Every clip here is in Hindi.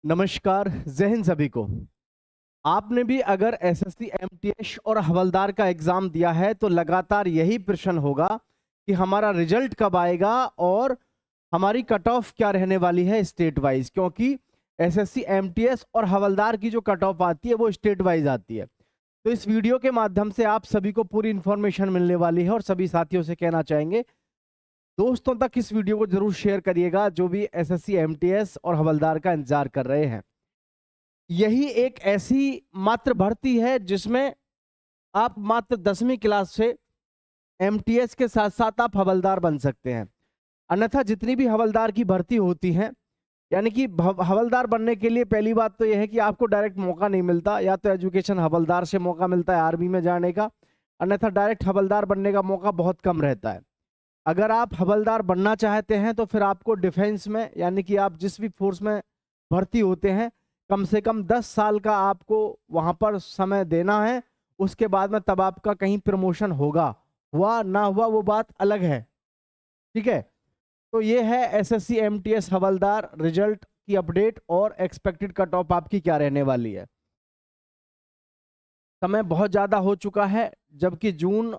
नमस्कार। जय हिंद सभी को। आपने भी अगर एसएससी एमटीएस और हवलदार का एग्जाम दिया है तो लगातार यही प्रश्न होगा कि हमारा रिजल्ट कब आएगा और हमारी कट ऑफ क्या रहने वाली है स्टेट वाइज, क्योंकि एसएससी एमटीएस और हवलदार की जो कट ऑफ आती है वो स्टेट वाइज आती है। तो इस वीडियो के माध्यम से आप सभी को पूरी इंफॉर्मेशन मिलने वाली है और सभी साथियों से कहना चाहेंगे दोस्तों तक इस वीडियो को जरूर शेयर करिएगा जो भी एसएससी एमटीएस और हवलदार का इंतजार कर रहे हैं। यही एक ऐसी मात्र भर्ती है जिसमें आप मात्र 10वीं क्लास से एमटीएस के साथ साथ आप हवलदार बन सकते हैं। अन्यथा जितनी भी हवलदार की भर्ती होती है, यानी कि हवलदार बनने के लिए पहली बात तो यह है कि आपको डायरेक्ट मौका नहीं मिलता, या तो एजुकेशन हवलदार से मौका मिलता है आर्मी में जाने का, अन्यथा डायरेक्ट हवलदार बनने का मौका बहुत कम रहता है। अगर आप हवलदार बनना चाहते हैं तो फिर आपको डिफेंस में, यानी कि आप जिस भी फोर्स में भर्ती होते हैं, कम से कम 10 साल का आपको वहां पर समय देना है। उसके बाद में तब आपका कहीं प्रमोशन होगा, हुआ ना हुआ वो बात अलग है। ठीक है, तो ये है एसएससी एमटीएस हवलदार रिजल्ट की अपडेट और एक्सपेक्टेड कट ऑफ आपकी क्या रहने वाली है। समय बहुत ज्यादा हो चुका है, जबकि जून,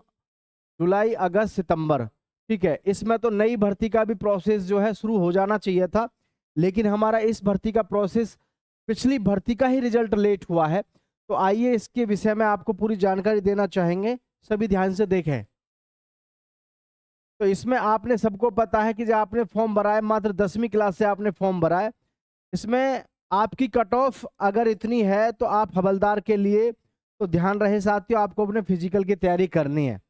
जुलाई, अगस्त, सितंबर, ठीक है, इसमें तो नई भर्ती का भी प्रोसेस जो है शुरू हो जाना चाहिए था, लेकिन हमारा इस भर्ती का प्रोसेस पिछली भर्ती का ही रिजल्ट लेट हुआ है। तो आइए इसके विषय में आपको पूरी जानकारी देना चाहेंगे, सभी ध्यान से देखें। तो इसमें आपने सबको पता है कि जब आपने फॉर्म भरा है, मात्र 10वीं क्लास से आपने फॉर्म भरा है, इसमें आपकी कट ऑफ अगर इतनी है तो आप हवलदार के लिए तो ध्यान रहे साथियों, आपको अपने फिजिकल की तैयारी करनी है।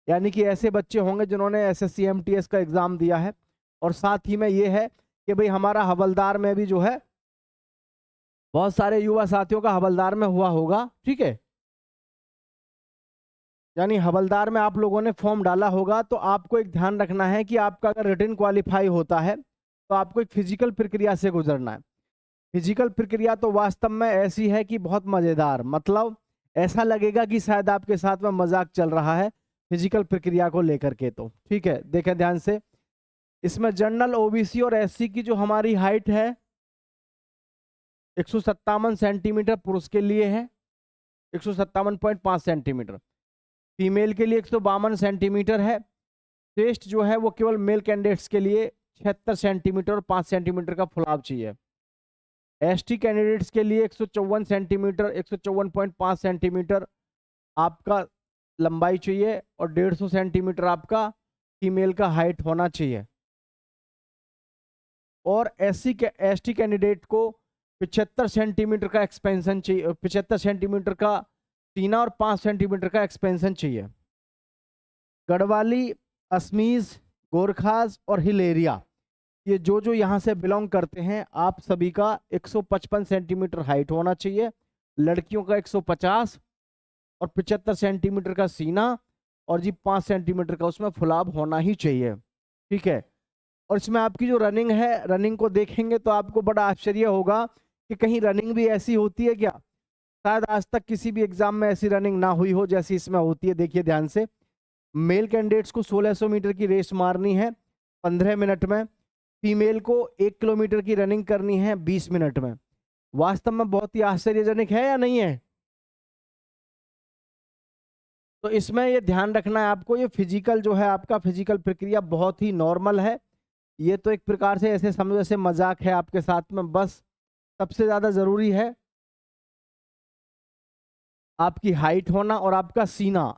यानी कि ऐसे बच्चे होंगे जिन्होंने एसएससी एमटीएस का एग्जाम दिया है, और साथ ही में ये है कि भाई हमारा हवलदार में भी जो है बहुत सारे युवा साथियों का हवलदार में हुआ होगा। ठीक है, यानी हवलदार में आप लोगों ने फॉर्म डाला होगा, तो आपको एक ध्यान रखना है कि आपका अगर रिटन क्वालिफाई होता है तो आपको एक फिजिकल प्रक्रिया से गुजरना है। फिजिकल प्रक्रिया तो वास्तव में ऐसी है कि बहुत मजेदार, मतलब ऐसा लगेगा कि शायद आपके साथ में मजाक चल रहा है फिजिकल प्रक्रिया को लेकर के। तो ठीक है, देखें ध्यान से। इसमें जनरल, ओबीसी और एससी की जो हमारी हाइट है 157 सेंटीमीटर पुरुष के लिए है, 157.5 सेंटीमीटर। फीमेल के लिए 152 सेंटीमीटर है। चेस्ट जो है वो केवल मेल कैंडिडेट्स के लिए 76 सेंटीमीटर और 5 सेंटीमीटर का फुलाव चाहिए। एसटी कैंडिडेट्स के लिए 154 सेंटीमीटर, 154.5 सेंटीमीटर आपका लंबाई चाहिए, और 150 सेंटीमीटर आपका फीमेल का हाइट होना चाहिए। और एसटी कैंडिडेट को 75 सेंटीमीटर का एक्सपेंशन चाहिए, 75 सेंटीमीटर का सीना और 5 सेंटीमीटर का एक्सपेंशन चाहिए। गढ़वाली, असमीज, गोरखास और हिल एरिया, ये जो जो यहाँ से बिलोंग करते हैं, आप सभी का 155 सेंटीमीटर हाइट होना चाहिए। लड़कियों का 150 और 75 सेंटीमीटर का सीना, और जी 5 सेंटीमीटर का उसमें फुलाव होना ही चाहिए। ठीक है, और इसमें आपकी जो रनिंग है, रनिंग को देखेंगे तो आपको बड़ा आश्चर्य होगा कि कहीं रनिंग भी ऐसी होती है क्या। शायद आज तक किसी भी एग्जाम में ऐसी रनिंग ना हुई हो जैसी इसमें होती है। देखिए ध्यान से, मेल कैंडिडेट्स को 1600 मीटर की रेस मारनी है 15 मिनट में, फीमेल को 1 किलोमीटर की रनिंग करनी है 20 मिनट में। वास्तव में बहुत ही आश्चर्यजनक है या नहीं है। तो इसमें ये ध्यान रखना है आपको, ये फिजिकल जो है आपका फिजिकल प्रक्रिया बहुत ही नॉर्मल है। ये तो एक प्रकार से ऐसे समझो जैसे मजाक है आपके साथ में। बस सबसे ज्यादा जरूरी है आपकी हाइट होना और आपका सीना,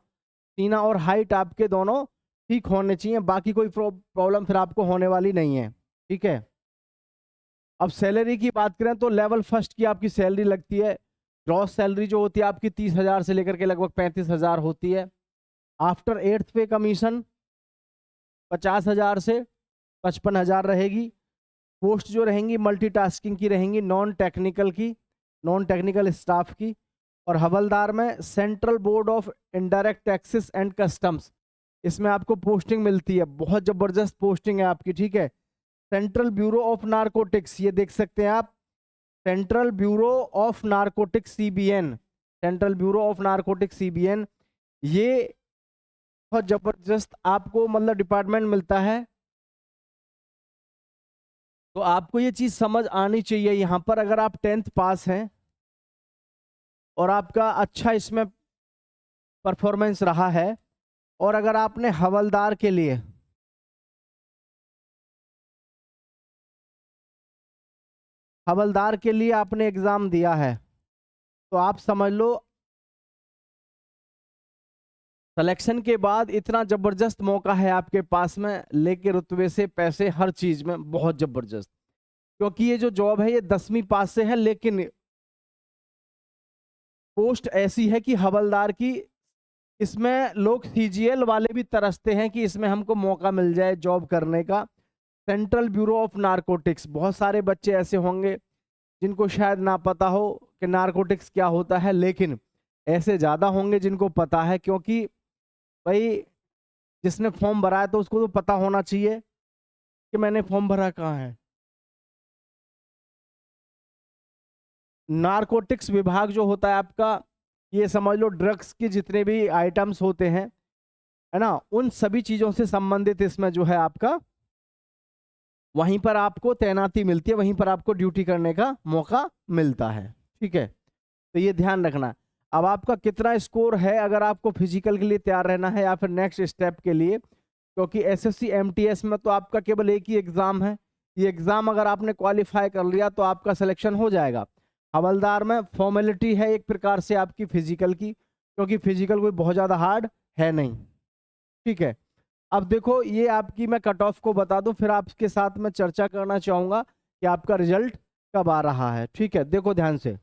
सीना और हाइट आपके दोनों ठीक होने चाहिए, बाकी कोई प्रॉब्लम फिर आपको होने वाली नहीं है। ठीक है, अब सैलरी की बात करें तो लेवल फर्स्ट की आपकी सैलरी लगती है, ग्रॉस सैलरी जो होती है आपकी 30,000 से लेकर के लगभग 35,000 होती है। आफ्टर 8th पे कमीशन 50,000 से 55,000 रहेगी। पोस्ट जो रहेंगी मल्टीटास्किंग की रहेंगी, नॉन टेक्निकल की, नॉन टेक्निकल स्टाफ की। और हवलदार में central board of indirect taxes and customs, इसमें आपको पोस्टिंग मिलती है, बहुत जबरदस्त पोस्टिंग है आपकी। ठीक है, सेंट्रल ब्यूरो ऑफ नारकोटिक्स, ये देख सकते हैं आप, central bureau of narcotics CBN, central bureau of narcotics CBN, ये बहुत जबरदस्त आपको मतलब डिपार्टमेंट मिलता है। तो आपको ये चीज समझ आनी चाहिए यहाँ पर, अगर आप 10th पास हैं और आपका अच्छा इसमें परफॉर्मेंस रहा है, और अगर आपने हवलदार के लिए आपने एग्जाम दिया है, तो आप समझ लो सिलेक्शन के बाद इतना जबरदस्त मौका है आपके पास में, लेके रुतबे से पैसे हर चीज में बहुत जबरदस्त। क्योंकि ये जो जॉब है ये 10वीं पास से है, लेकिन पोस्ट ऐसी है कि हवलदार की, इसमें लोग सीजीएल वाले भी तरसते हैं कि इसमें हमको मौका मिल जाए जॉब करने का। सेंट्रल ब्यूरो ऑफ नारकोटिक्स, बहुत सारे बच्चे ऐसे होंगे जिनको शायद ना पता हो कि नारकोटिक्स क्या होता है, लेकिन ऐसे ज्यादा होंगे जिनको पता है। क्योंकि भाई जिसने फॉर्म भरा है तो उसको तो पता होना चाहिए कि मैंने फॉर्म भरा कहाँ है। नारकोटिक्स विभाग जो होता है आपका, ये समझ लो ड्रग्स के जितने भी आइटम्स होते हैं, है ना, उन सभी चीजों से संबंधित इसमें जो है आपका, वहीं पर आपको तैनाती मिलती है, वहीं पर आपको ड्यूटी करने का मौका मिलता है। ठीक है, तो ये ध्यान रखना। अब आपका कितना स्कोर है, अगर आपको फिजिकल के लिए तैयार रहना है या फिर नेक्स्ट स्टेप के लिए, क्योंकि एसएससी एमटीएस में तो आपका केवल एक ही एग्जाम है। ये एग्जाम अगर आपने क्वालिफाई कर लिया तो आपका सिलेक्शन हो जाएगा। हवलदार में फॉर्मेलिटी है एक प्रकार से आपकी फिजिकल की, क्योंकि फिजिकल कोई बहुत ज़्यादा हार्ड है नहीं। ठीक है, अब देखो ये आपकी, मैं कट ऑफ को बता दूं, फिर आपके साथ मैं चर्चा करना चाहूंगा कि आपका रिजल्ट कब आ रहा है। ठीक है, देखो ध्यान से।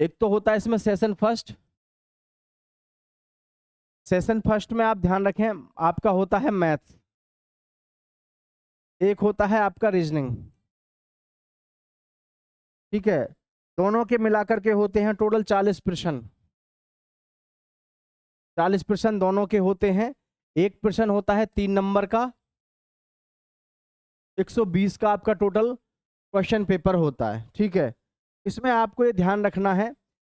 एक तो होता है इसमें सेशन फर्स्ट। सेशन फर्स्ट में आप ध्यान रखें, आपका होता है मैथ्स, एक होता है आपका रीजनिंग। ठीक है, दोनों के मिलाकर के होते हैं टोटल 40%। 40% दोनों के होते हैं। एक प्रश्न होता है 3 नंबर का, 120 का आपका टोटल क्वेश्चन पेपर होता है। ठीक है, इसमें आपको ये ध्यान रखना है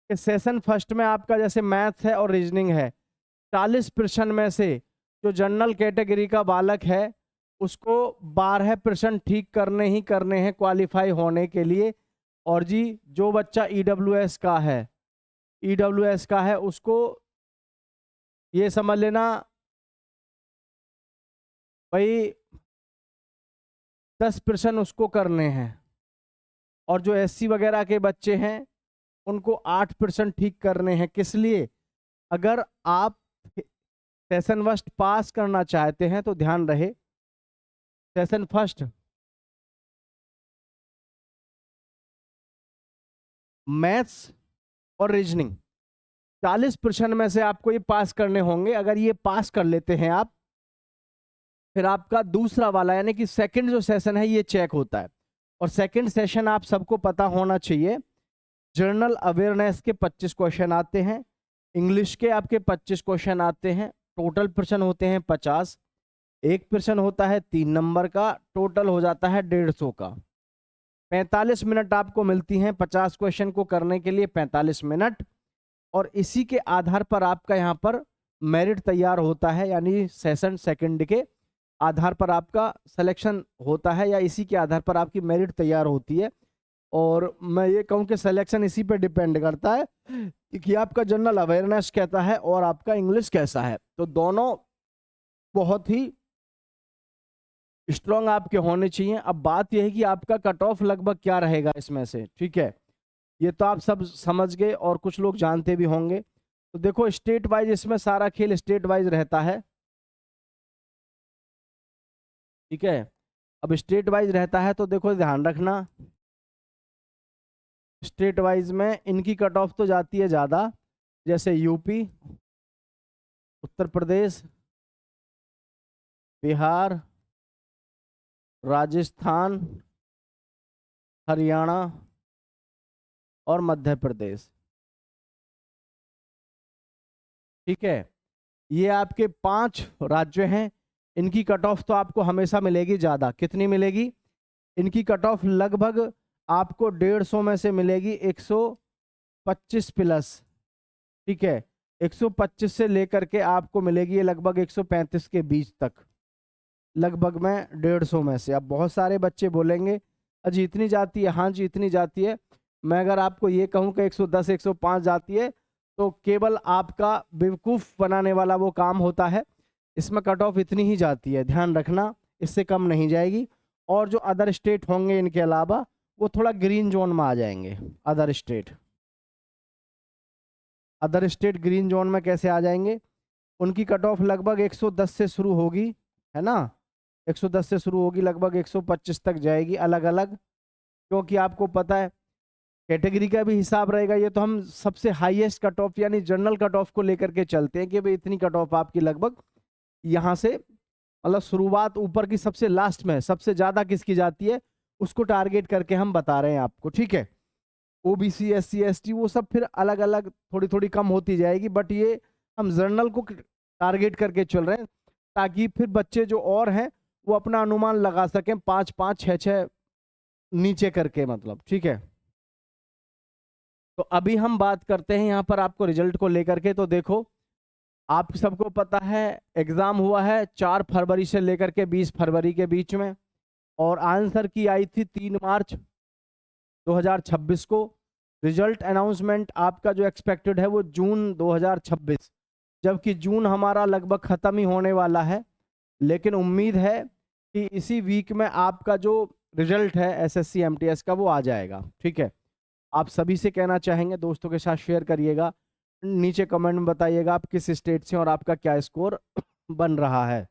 कि सेशन फर्स्ट में आपका जैसे मैथ्स है और रीजनिंग है, 40% में से जो जनरल कैटेगरी का बालक है उसको 12% ठीक करने ही करने हैं क्वालिफाई होने के लिए। और जी जो बच्चा ईडब्ल्यूएस का है उसको ये समझ लेना भाई 10% उसको करने हैं। और जो एससी वगैरह के बच्चे हैं उनको 8% ठीक करने हैं। किस लिए? अगर आप सेशन फर्स्ट पास करना चाहते हैं तो ध्यान रहे, सेशन फर्स्ट मैथ्स और रीजनिंग 40% में से आपको ये पास करने होंगे। अगर ये पास कर लेते हैं आप, फिर आपका दूसरा वाला यानी कि सेकंड जो सेशन है ये चेक होता है। और सेकंड सेशन आप सबको पता होना चाहिए, जनरल अवेयरनेस के 25 क्वेश्चन आते हैं, इंग्लिश के आपके 25 क्वेश्चन आते हैं, टोटल प्रश्न होते हैं 50। एक प्रश्न होता है 3 नंबर का, टोटल हो जाता है 150 का। 45 मिनट आपको मिलती हैं 50 क्वेश्चन को करने के लिए, 45 मिनट। और इसी के आधार पर आपका यहाँ पर मेरिट तैयार होता है, यानी सेशन सेकंड के आधार पर आपका सिलेक्शन होता है, या इसी के आधार पर आपकी मेरिट तैयार होती है। और मैं ये कहूँ कि सिलेक्शन इसी पे डिपेंड करता है कि आपका जनरल अवेयरनेस कैसा है और आपका इंग्लिश कैसा है। तो दोनों बहुत ही स्ट्रांग आपके होने चाहिए। अब बात यह है कि आपका कट ऑफ लगभग क्या रहेगा इसमें से। ठीक है, ये तो आप सब समझ गए और कुछ लोग जानते भी होंगे। तो देखो स्टेट वाइज इसमें सारा खेल स्टेट वाइज रहता है। ठीक है, अब स्टेट वाइज रहता है तो देखो ध्यान रखना, स्टेट वाइज में इनकी कट ऑफ तो जाती है ज़्यादा, जैसे यूपी, उत्तर प्रदेश, बिहार, राजस्थान, हरियाणा और मध्य प्रदेश। ठीक है, ये आपके 5 राज्य हैं। इनकी कट ऑफ तो आपको हमेशा मिलेगी ज़्यादा। कितनी मिलेगी? इनकी कट ऑफ लगभग आपको 150 में से मिलेगी 125 प्लस। ठीक है, 125 से लेकर के आपको मिलेगी ये लगभग 135 के बीच तक। लगभग में 150 में से। अब बहुत सारे बच्चे बोलेंगे अजी इतनी जाती है, हाँ जी इतनी जाती है। मैं अगर आपको ये कहूँ कि 110 105 जाती है तो केवल आपका बेवकूफ़ बनाने वाला वो काम होता है। इसमें कट ऑफ इतनी ही जाती है, ध्यान रखना, इससे कम नहीं जाएगी। और जो अदर स्टेट होंगे इनके अलावा वो थोड़ा ग्रीन जोन में आ जाएंगे। अदर स्टेट ग्रीन जोन में कैसे आ जाएंगे? उनकी कट ऑफ लगभग 110 से शुरू होगी, है ना, 110 से शुरू होगी, लगभग 125 तक जाएगी अलग अलग। क्योंकि आपको पता है कैटेगरी का भी हिसाब रहेगा। ये तो हम सबसे हाईएस्ट कट ऑफ यानी जनरल कट ऑफ को लेकर के चलते हैं कि भाई इतनी कट ऑफ आपकी लगभग यहाँ से, मतलब शुरुआत ऊपर की सबसे लास्ट में सबसे ज्यादा किसकी जाती है उसको टारगेट करके हम बता रहे हैं आपको, ठीक है। ओबीसी SC ST वो सब फिर अलग अलग थोड़ी थोड़ी कम होती जाएगी, बट ये हम जनरल को टारगेट करके चल रहे हैं ताकि फिर बच्चे जो और हैं वो अपना अनुमान लगा सकें 5 5 6 6 नीचे करके, मतलब, ठीक है। तो अभी हम बात करते हैं यहाँ पर आपको रिजल्ट को लेकर के। तो देखो आप सबको पता है एग्जाम हुआ है 4 फरवरी से लेकर के 20 फरवरी के बीच में, और आंसर की आई थी 3 मार्च 2026 को। रिजल्ट अनाउंसमेंट आपका जो एक्सपेक्टेड है वो जून 2026, जबकि जून हमारा लगभग ख़त्म ही होने वाला है। लेकिन उम्मीद है कि इसी वीक में आपका जो रिजल्ट है SSC MTS का वो आ जाएगा, ठीक है। आप सभी से कहना चाहेंगे दोस्तों के साथ शेयर करिएगा, नीचे कमेंट में बताइएगा आप किस स्टेट से और आपका क्या स्कोर बन रहा है,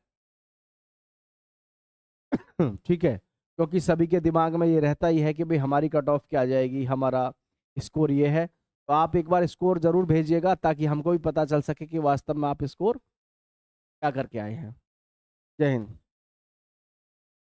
ठीक है। क्योंकि सभी के दिमाग में ये रहता ही है कि भाई हमारी कट ऑफ क्या जाएगी, हमारा स्कोर ये है। तो आप एक बार स्कोर जरूर भेजिएगा ताकि हमको भी पता चल सके कि वास्तव में आप स्कोर क्या करके आए हैं। जय हिंद।